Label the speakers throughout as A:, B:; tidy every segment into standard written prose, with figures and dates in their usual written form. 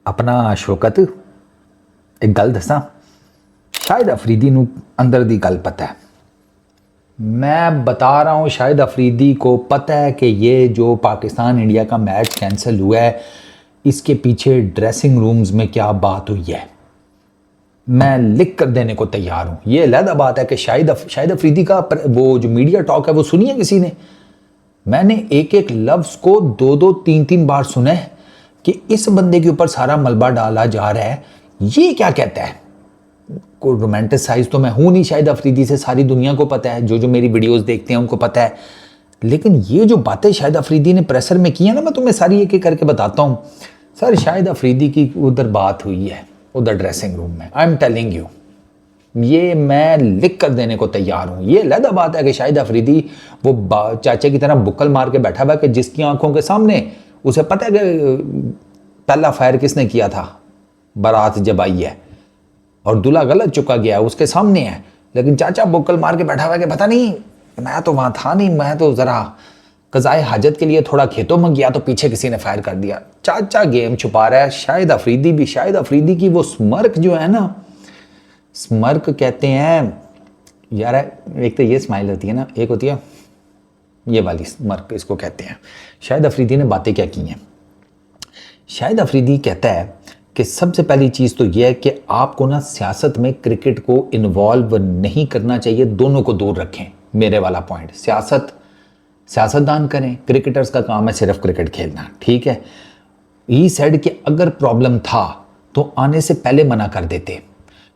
A: अपना शौकत एक गल दसा, शाहिद अफरीदी नू अंदर दी गल पता है। मैं बता रहा हूँ शाहिद अफरीदी को पता है कि ये जो पाकिस्तान इंडिया का मैच कैंसिल हुआ है इसके पीछे ड्रेसिंग रूम्स में क्या बात हुई है। मैं लिख कर देने को तैयार हूँ। ये अलग बात है कि शाहिद अफरीदी का वो जो मीडिया टॉक है वो सुनिए किसी ने। मैंने एक एक लफ्ज़ को दो दो तीन तीन बार सुना है कि इस बंदे के ऊपर सारा मलबा डाला जा रहा है। ये क्या कहता है? कोई रोमांटिसाइज तो मैं हूं नहीं शाहिद अफरीदी से, सारी दुनिया को पता है, जो जो मेरी वीडियोस देखते हैं उनको पता है। लेकिन ये जो बातें शाहिद अफरीदी ने प्रेशर में की है ना, मैं तुम्हें सारी एक एक करके बताता हूँ। सर शाहिद अफरीदी की उधर बात हुई है, उधर ड्रेसिंग रूम में। आई एम टेलिंग यू, ये मैं लिख कर देने को तैयार हूँ। ये अलग बात है कि शाहिद अफरीदी वो चाचे की तरह बुक्कल मार के बैठा हुआ कि जिसकी आंखों के सामने उसे पता है कि पहला फायर किसने किया था, बारात जब आई है और दूल्हा गलत चुका गया उसके सामने है, लेकिन चाचा बुक्कल मार के बैठा हुआ कि पता नहीं मैं तो वहां था नहीं, मैं तो जरा कज़ाए हाजत के लिए थोड़ा खेतों में गया तो पीछे किसी ने फायर कर दिया। चाचा गेम छुपा रहा है। शाहिद अफरीदी भी, शाहिद अफरीदी की वो स्मर्क जो है ना, स्मर्क कहते हैं यार, एक तो ये स्माइल होती है ना, एक होती है ये वाली स्मर्क, इसको कहते हैं। शाहिद अफरीदी ने बातें क्या की हैं? शाहिद अफरीदी कहता है कि सबसे पहली चीज़ तो यह है कि आपको ना सियासत में क्रिकेट को इन्वॉल्व नहीं करना चाहिए, दोनों को दूर रखें। मेरे वाला पॉइंट, सियासतदान करें, क्रिकेटर्स का काम है सिर्फ क्रिकेट खेलना, ठीक है। ही सेड कि अगर प्रॉब्लम था तो आने से पहले मना कर देते।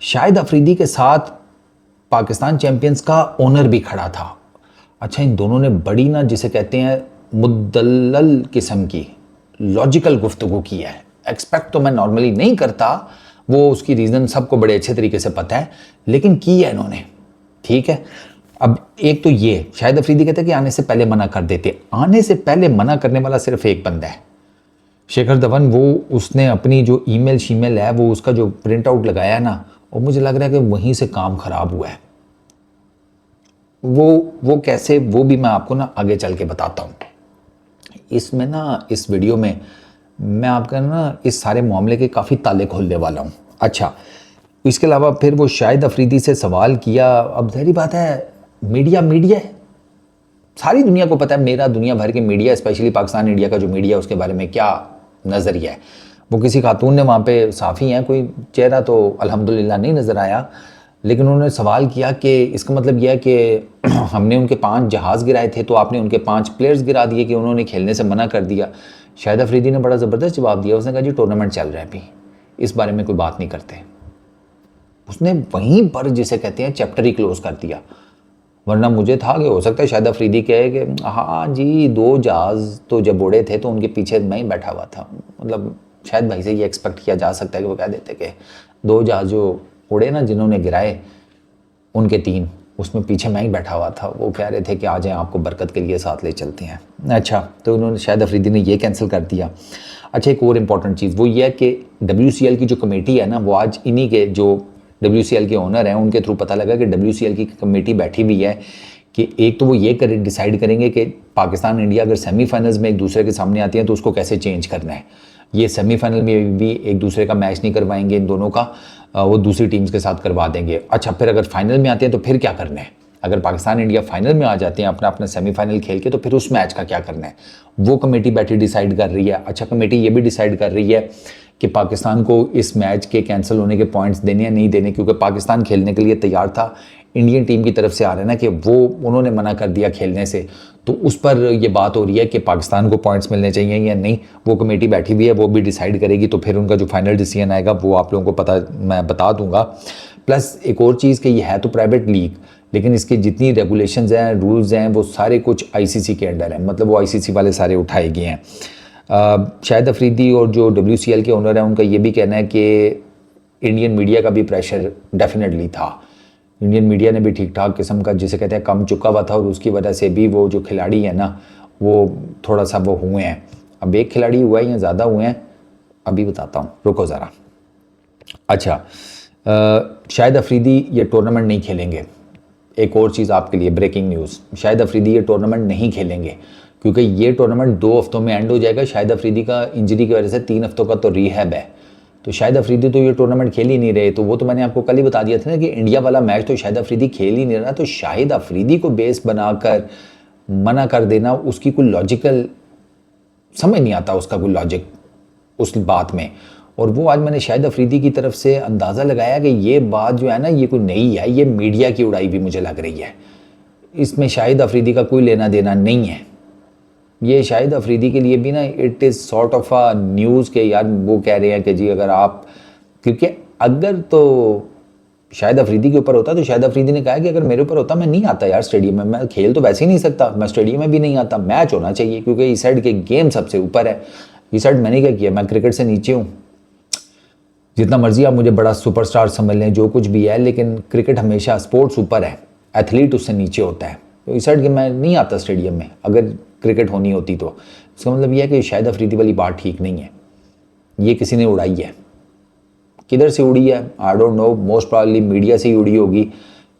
A: शाहिद अफरीदी के साथ पाकिस्तान चैंपियंस का ओनर भी खड़ा था। अच्छा, इन दोनों ने बड़ी ना जिसे कहते हैं मुद्दल्ल किस्म की लॉजिकल गुफ्तगू की है। एक्सपेक्ट तो मैं नॉर्मली नहीं करता, वो उसकी रीज़न सबको बड़े अच्छे तरीके से पता है, लेकिन की है इन्होंने, ठीक है। अब एक तो ये शाहिद अफरीदी कहते हैं कि आने से पहले मना कर देते। आने से पहले मना करने वाला सिर्फ एक बंदा है, शेखर धवन। वो उसने अपनी जो ईमेल शीमेल है वो उसका जो प्रिंट आउट लगाया है ना, और मुझे लग रहा है कि वहीं से काम खराब हुआ है। वो कैसे, वो भी मैं आपको ना आगे चल के बताता हूँ। इसमें ना इस वीडियो में मैं आपका ना इस सारे मामले के काफ़ी ताले खोलने वाला हूँ। अच्छा, इसके अलावा फिर वो शाहिद अफरीदी से सवाल किया। अब ज़ाहिर बात है, मीडिया है, सारी दुनिया को पता है, मेरा दुनिया भर के मीडिया, स्पेशली पाकिस्तान इंडिया का जो मीडिया है उसके बारे में क्या नज़रिया है। वो किसी खातून ने वहाँ पे साफ़ी हैं, कोई चेहरा तो अल्हम्दुलिल्लाह नहीं नज़र आया, लेकिन उन्होंने सवाल किया कि इसका मतलब यह है कि हमने उनके 5 जहाज़ गिराए थे तो आपने उनके 5 प्लेयर्स गिरा दिए कि उन्होंने खेलने से मना कर दिया। शाहिद अफरीदी ने बड़ा ज़बरदस्त जवाब दिया। उसने कहा जी टूर्नामेंट चल रहा है अभी, इस बारे में कोई बात नहीं करते। उसने वहीं पर जिसे कहते हैं चैप्टर ही क्लोज़ कर दिया। वरना मुझे था कि हो सकता है शाहिद अफरीदी कहे कि हाँ जी 2 जहाज़ तो जब उड़े थे तो उनके पीछे मैं ही बैठा हुआ था। मतलब शायद भाई से ये एक्सपेक्ट किया जा सकता है कि वो कह देते कि 2 जहाज़ जो उड़े ना जिन्होंने गिराए उनके 3, उसमें पीछे मैं ही बैठा हुआ था। वो कह रहे थे कि आ जाएं आपको बरकत के लिए साथ ले चलते हैं। अच्छा, तो उन्होंने शाहिद अफरीदी ने ये कैंसिल कर दिया। अच्छा, एक और इम्पॉर्टेंट चीज़ वो ये है कि WCL की जो कमेटी है ना, वो आज इन्हीं के जो WCL के ओनर हैं उनके थ्रू पता लगा कि WCL की कमेटी बैठी हुई है कि एक तो वो ये डिसाइड करेंगे कि पाकिस्तान इंडिया अगर सेमीफाइनल्स में एक दूसरे के सामने आती हैं तो उसको कैसे चेंज करना है। ये सेमीफाइनल में भी एक दूसरे का मैच नहीं करवाएंगे इन दोनों का, वो दूसरी टीम्स के साथ करवा देंगे। अच्छा, फिर अगर फाइनल में आते हैं तो फिर क्या करना है? अगर पाकिस्तान इंडिया फाइनल में आ जाते हैं अपना सेमीफाइनल खेल के, तो फिर उस मैच का क्या करना है, वो कमेटी बैठी डिसाइड कर रही है। अच्छा, कमेटी ये भी डिसाइड कर रही है कि पाकिस्तान को इस मैच के कैंसिल होने के पॉइंट्स देने या नहीं देने, क्योंकि पाकिस्तान खेलने के लिए तैयार था। इंडियन टीम की तरफ से आ रहा है ना कि वो उन्होंने मना कर दिया खेलने से, तो उस पर ये बात हो रही है कि पाकिस्तान को पॉइंट्स मिलने चाहिए या नहीं। वो कमेटी बैठी हुई है, वो भी डिसाइड करेगी, तो फिर उनका जो फाइनल डिसीजन आएगा वो आप लोगों को पता मैं बता दूंगा। प्लस एक और चीज़ कि ये है तो प्राइवेट लीग, लेकिन इसके जितनी रेगुलेशंस हैं, रूल्स हैं, वो सारे कुछ ICC के अंडर हैं। मतलब वो ICC वाले सारे उठाए गए हैं। शाहिद अफरीदी और जो WCL के ओनर हैं उनका ये भी कहना है कि इंडियन मीडिया का भी प्रेशर डेफिनेटली था। इंडियन मीडिया ने भी ठीक ठाक किस्म का जिसे कहते हैं कम चुका हुआ था, और उसकी वजह से भी वो जो खिलाड़ी है ना वो थोड़ा सा वो हुए हैं। अब एक खिलाड़ी हुआ है या ज़्यादा हुए हैं अभी बताता हूँ, रुको ज़रा। अच्छा, शाहिद अफरीदी ये टूर्नामेंट नहीं खेलेंगे। एक और चीज़ आपके लिए ब्रेकिंग न्यूज़, शाहिद अफरीदी ये टूर्नामेंट नहीं खेलेंगे क्योंकि ये टूर्नामेंट 2 हफ्तों में एंड हो जाएगा। शाहिद अफरीदी का इंजरी की वजह से 3 हफ्तों का तो रिहैब है। तो शाहिद अफरीदी तो ये टूर्नामेंट खेल ही नहीं रहे, तो वो तो मैंने आपको कल ही बता दिया था ना कि इंडिया वाला मैच तो शाहिद अफरीदी खेल ही नहीं रहा, तो शाहिद अफरीदी को बेस बनाकर मना कर देना, उसकी कोई लॉजिकल समझ नहीं आता, उसका कोई लॉजिक उस बात में। और वो आज मैंने शाहिद अफरीदी की तरफ से अंदाज़ा लगाया कि ये बात जो है ना ये कोई नई है, ये मीडिया की उड़ाई भी मुझे लग रही है, इसमें शाहिद अफरीदी का कोई लेना देना नहीं है। ये शाहिद अफरीदी के लिए भी ना it is sort of a news के यार वो कह रहे हैं कि जी अगर आप, क्योंकि अगर तो शाहिद अफरीदी के ऊपर होता तो शाहिद अफरीदी ने कहा कि अगर मेरे ऊपर होता मैं नहीं आता यार स्टेडियम में, मैं खेल तो वैसे ही नहीं सकता, मैं स्टेडियम में भी नहीं आता, मैच होना चाहिए क्योंकि इस साइड के गेम सबसे ऊपर है। इस साइड मैंने क्या किया, मैं क्रिकेट से नीचे हूँ, जितना मर्जी आप मुझे बड़ा सुपरस्टार समझ लें जो कुछ भी है, लेकिन क्रिकेट हमेशा स्पोर्ट्स ऊपर है, एथलीट उससे नीचे होता है। तो इस साइड के मैं नहीं आता स्टेडियम में अगर क्रिकेट होनी होती तो। इसका मतलब यह है कि शाहिद अफरीदी वाली बात ठीक नहीं है, ये किसी ने उड़ाई है। किधर से उड़ी है I don't know, most probably media से ही उड़ी होगी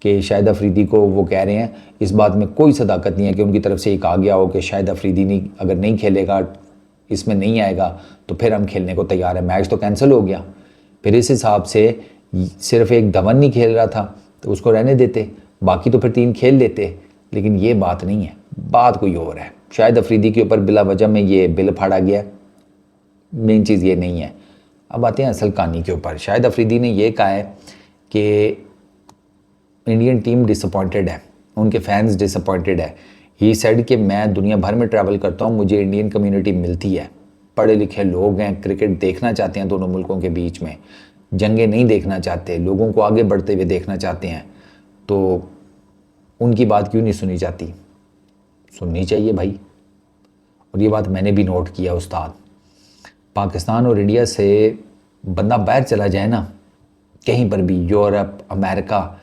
A: कि शाहिद अफरीदी को वो कह रहे हैं। इस बात में कोई सदाकत नहीं है कि उनकी तरफ से एक आ गया हो कि शाहिद अफरीदी नहीं, अगर नहीं खेलेगा, इसमें नहीं आएगा तो फिर हम खेलने को तैयार है। मैच तो कैंसिल हो गया, फिर इस हिसाब से सिर्फ एक धवन नहीं खेल रहा था तो उसको रहने देते, बाकी तो फिर 3 खेल लेते। लेकिन ये बात नहीं है, बात कोई और है। शाहिद अफरीदी के ऊपर बिला वजह में ये बिल फाड़ा गया, मेन चीज़ ये नहीं है। अब आते हैं असल कहानी के ऊपर। शाहिद अफरीदी ने ये कहा है कि इंडियन टीम डिसअपॉइंटेड है, उनके फैंस डिसअपॉइंटेड है। ही सेड कि मैं दुनिया भर में ट्रैवल करता हूँ, मुझे इंडियन कम्युनिटी मिलती है, पढ़े लिखे लोग हैं, क्रिकेट देखना चाहते हैं दोनों मुल्कों के बीच में, जंगें नहीं देखना चाहते, लोगों को आगे बढ़ते हुए देखना चाहते हैं, तो उनकी बात क्यों नहीं सुनी जाती? सुननी चाहिए भाई। और ये बात मैंने भी नोट किया उस्ताद, पाकिस्तान और इंडिया से बंदा बाहर चला जाए ना कहीं पर भी, यूरोप अमेरिका,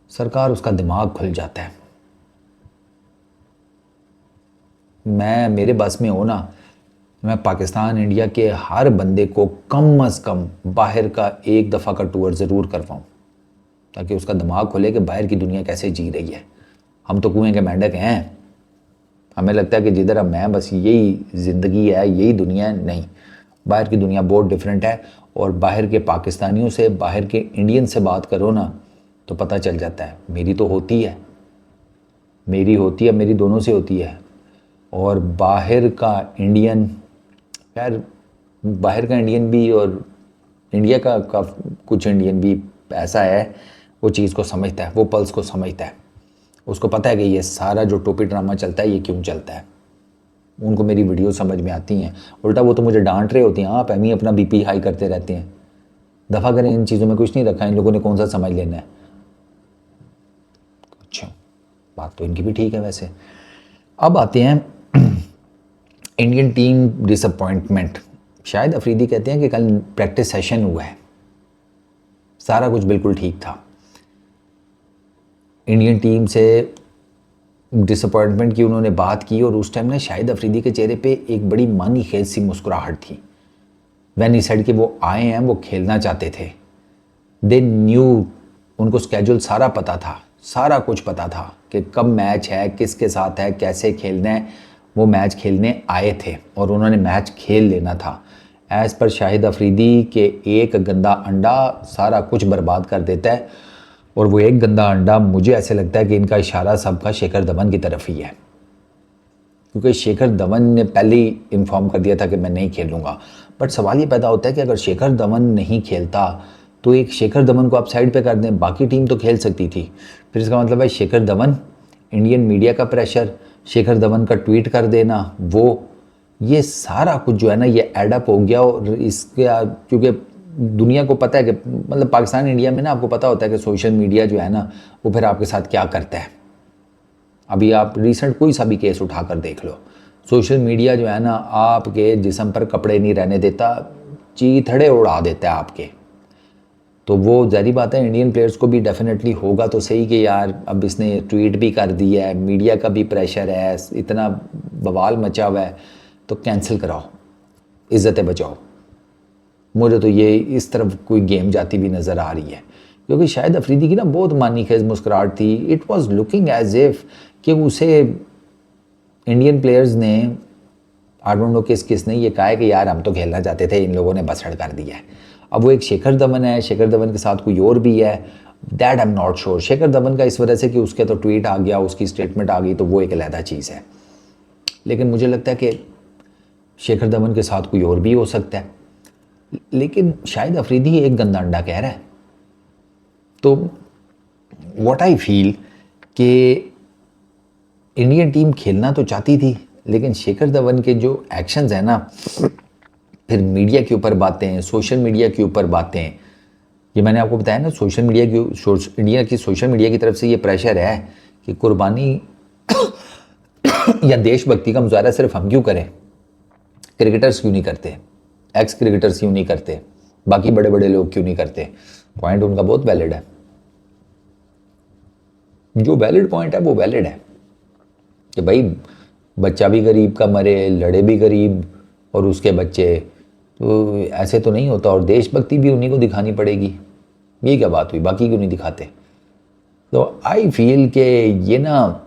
A: सरकार उसका दिमाग खुल जाता है। मैं मेरे बस में हो ना, मैं पाकिस्तान इंडिया के हर बंदे को कम अज़ कम बाहर का एक दफ़ा का टूर ज़रूर करवाऊँ, ताकि उसका दिमाग खुले कि बाहर की दुनिया कैसे जी रही है। हम तो कुएं के मेंढक हैं, हमें लगता है कि जिधर हम हैं बस यही ज़िंदगी है, यही दुनिया है। नहीं, बाहर की दुनिया बहुत डिफरेंट है। और बाहर के पाकिस्तानियों से, बाहर के इंडियन से बात करो ना तो पता चल जाता है। मेरी तो होती है, मेरी होती है, मेरी दोनों से होती है। और बाहर का इंडियन, खैर बाहर का इंडियन भी और इंडिया का कुछ इंडियन भी ऐसा है, वो चीज़ को समझता है, वो पल्स को समझता है, उसको पता है कि ये सारा जो टोपी ड्रामा चलता है ये क्यों चलता है। उनको मेरी वीडियो समझ में आती हैं, उल्टा वो तो मुझे डांट रहे होते हैं, आप एम ही अपना बीपी हाई करते रहते हैं, दफ़ा करें, इन चीज़ों में कुछ नहीं रखा, इन लोगों ने कौन सा समझ लेना है। अच्छा, बात तो इनकी भी ठीक है वैसे। अब आते हैं Indian team disappointment. Shahid Afridi कहते हैं कि कल प्रैक्टिस सेशन हुआ है, सारा कुछ बिल्कुल ठीक था, इंडियन टीम से डिसअपॉइंटमेंट की उन्होंने बात की। और उस टाइम ना शाहिद अफरीदी के चेहरे पे एक बड़ी मानी खेज सी मुस्कुराहट थी। वैन ही सेड कि वो आए हैं, वो खेलना चाहते थे, दे न्यू, उनको स्केड्यूल सारा पता था, सारा कुछ पता था कि कब मैच है, किसके साथ है, कैसे खेलना है। वो मैच खेलने आए थे और उन्होंने मैच खेल लेना था। एज़ पर शाहिद अफरीदी के एक गंदा अंडा सारा कुछ बर्बाद कर देता है। और वो एक गंदा अंडा, मुझे ऐसे लगता है कि इनका इशारा सबका शेखर धवन की तरफ ही है, क्योंकि शेखर धवन ने पहले ही इन्फॉर्म कर दिया था कि मैं नहीं खेलूँगा। बट सवाल ये पैदा होता है कि अगर शेखर धवन नहीं खेलता तो एक शेखर धवन को आप साइड पे कर दें, बाकी टीम तो खेल सकती थी। फिर इसका मतलब है शेखर धवन, इंडियन मीडिया का प्रेशर, शेखर धवन का ट्वीट कर देना, वो ये सारा कुछ जो है ना ये एडअप हो गया। और इसका क्योंकि दुनिया को पता है कि मतलब पाकिस्तान इंडिया में ना आपको पता होता है कि सोशल मीडिया जो है ना वो फिर आपके साथ क्या करता है। अभी आप रिसेंट कोई सा भी केस उठा कर देख लो, सोशल मीडिया जो है ना आपके जिस्म पर कपड़े नहीं रहने देता, चीथड़े उड़ा देता है आपके। तो वो ज़ाहिर बात है इंडियन प्लेयर्स को भी डेफिनेटली होगा तो सही कि यार अब इसने ट्वीट भी कर दिया है, मीडिया का भी प्रेशर है, इतना बवाल मचा हुआ है, तो कैंसिल कराओ, इज़्ज़तें बचाओ। मुझे तो ये इस तरफ कोई गेम जाती भी नज़र आ रही है, क्योंकि शाहिद अफरीदी की ना बहुत मानी खेज मुस्कुराहट थी। It was looking as if कि उसे इंडियन प्लेयर्स ने आई डोंट नो किसने ये कहा है कि यार हम तो खेलना चाहते थे, इन लोगों ने बसड़ कर दिया है। अब वो एक शेखर धवन है, शेखर धवन के साथ कोई और भी है, that I am not sure. Shekhar Dhawan का इस वजह से कि उसके तो ट्वीट आ गया, उसकी स्टेटमेंट आ गई, तो वो एक अलहदा चीज़ है। लेकिन मुझे लगता है कि शेखर धवन के साथ कोई और भी हो सकता है, लेकिन शायद अफरीदी एक गंदा अंडा कह रहा है। तो व्हाट आई फील कि इंडियन टीम खेलना तो चाहती थी, लेकिन शेखर धवन के जो एक्शंस हैं ना, फिर मीडिया के ऊपर बातें, सोशल मीडिया के ऊपर बातें, ये मैंने आपको बताया ना, इंडिया की सोशल मीडिया की तरफ से ये प्रेशर है कि कुर्बानी या देशभक्ति का मुजाहरा सिर्फ हम क्यों करें, क्रिकेटर्स क्यों नहीं करते, एक्स क्रिकेटर्स क्यों नहीं करते, बाकी बड़े बड़े लोग क्यों नहीं करते। पॉइंट उनका बहुत वैलिड है, जो वैलिड पॉइंट है वो वैलिड है कि भाई बच्चा भी गरीब का मरे, लड़े भी गरीब और उसके बच्चे, तो ऐसे तो नहीं होता, और देशभक्ति भी उन्हीं को दिखानी पड़ेगी। ये क्या बात हुई, बाकी क्यों नहीं दिखाते। तो आई फील कि ये ना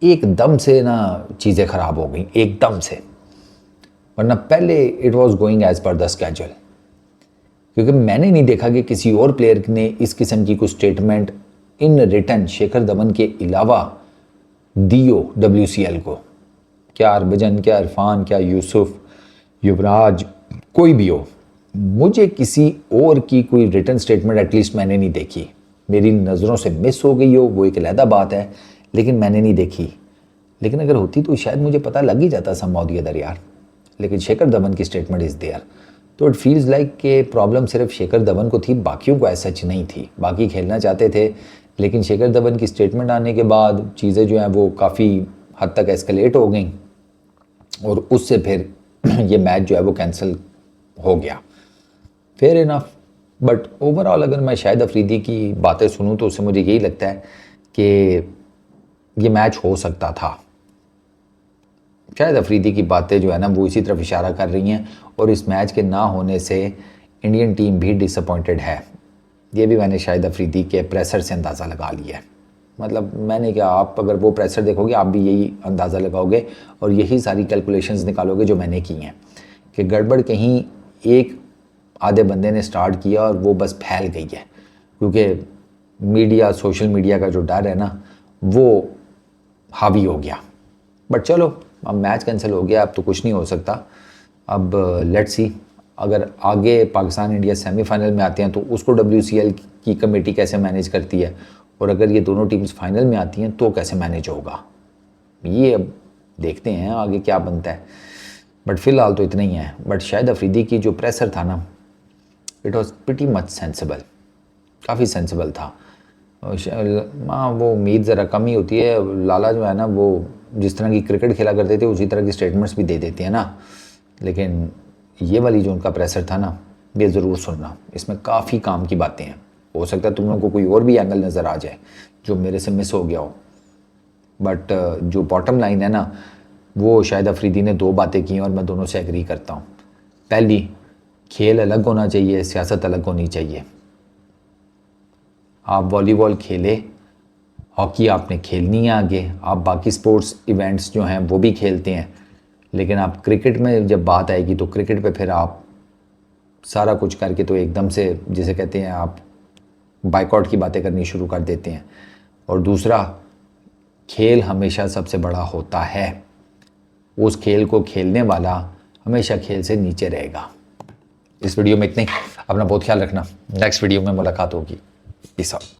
A: एकदम से ना चीज़ें ख़राब हो गई, एकदम से, वरना पहले it was going as per the schedule. क्योंकि मैंने नहीं देखा कि किसी और प्लेयर ने इस किस्म की कोई statement in return Shekhar Dhawan के अलावा दी हो WCL को। क्या हरभजन, क्या इरफान, क्या यूसुफ, युवराज, कोई भी हो, मुझे किसी और की कोई रिटर्न स्टेटमेंट एटलीस्ट मैंने नहीं देखी। मेरी नज़रों से मिस हो गई हो वो एक अलहदा बात है, लेकिन मैंने नहीं देखी। लेकिन अगर होती तो शायद मुझे पता लग ही जाता समहाउ द अदर यार। लेकिन शेखर धवन की स्टेटमेंट इज़ देयर, तो इट फील्स लाइक कि प्रॉब्लम सिर्फ शेखर धवन को थी, बाकियों को ऐसा सच नहीं थी। बाकी खेलना चाहते थे, लेकिन शेखर धवन की स्टेटमेंट आने के बाद चीज़ें जो हैं वो काफ़ी हद तक एस्केलेट हो गई, और उससे फिर ये मैच जो है वो कैंसिल हो गया। फेयर इनफ, बट ओवरऑल अगर मैं शाहिद अफरीदी की बातें सुनूं तो उससे मुझे यही लगता है कि ये मैच हो सकता था। शाहिद अफरीदी की बातें जो है ना वो इसी तरफ इशारा कर रही हैं, और इस मैच के ना होने से इंडियन टीम भी डिसअपॉइंटेड है। ये भी मैंने शाहिद अफरीदी के प्रेशर से अंदाज़ा लगा लिया है। मतलब मैंने क्या, आप अगर वो प्रेशर देखोगे आप भी यही अंदाज़ा लगाओगे और यही सारी कैलकुलेशंस निकालोगे जो मैंने की हैं कि गड़बड़ कहीं एक आधे बंदे ने स्टार्ट किया और वो बस फैल गई है। क्योंकि मीडिया, सोशल मीडिया का जो डर है ना वो हावी हो गया। बट चलो, अब मैच कैंसिल हो गया, अब तो कुछ नहीं हो सकता। अब लेट्स सी, अगर आगे पाकिस्तान इंडिया सेमीफाइनल में आते हैं तो उसको WCL की कमेटी कैसे मैनेज करती है, और अगर ये दोनों टीम्स फाइनल में आती हैं तो कैसे मैनेज होगा, ये अब देखते हैं आगे क्या बनता है। बट फिलहाल तो इतना ही है। बट शाहिद अफरीदी की जो प्रेशर था ना, it was pretty much sensible, काफ़ी सेंसिबल था। हाँ, वो उम्मीद ज़रा कम ही होती है। लाला जो है ना वो जिस तरह की क्रिकेट खेला करते थे उसी तरह की स्टेटमेंट्स भी दे देते हैं ना। लेकिन ये वाली जो उनका प्रेशर था ना, ये ज़रूर सुनना, इसमें काफ़ी काम की बातें हैं। हो सकता है तुम लोगों को कोई और भी एंगल नज़र आ जाए जो मेरे से मिस हो गया हो। बट जो बॉटम लाइन है ना, वो शाहिद अफरीदी ने 2 बातें की और मैं दोनों से एग्री करता हूँ। पहली, खेल अलग होना चाहिए, सियासत अलग होनी चाहिए। आप वॉलीबॉल खेले, हॉकी आपने खेलनी है आगे, आप बाकी स्पोर्ट्स इवेंट्स जो हैं वो भी खेलते हैं, लेकिन आप क्रिकेट में जब बात आएगी तो क्रिकेट पे फिर आप सारा कुछ करके तो एकदम से, जिसे कहते हैं, आप बाइकआउट की बातें करनी शुरू कर देते हैं। और दूसरा, खेल हमेशा सबसे बड़ा होता है, उस खेल को खेलने वाला हमेशा खेल से नीचे रहेगा। इस वीडियो में इतने ही। अपना बहुत ख्याल रखना, नेक्स्ट वीडियो में मुलाकात होगी। Peace out.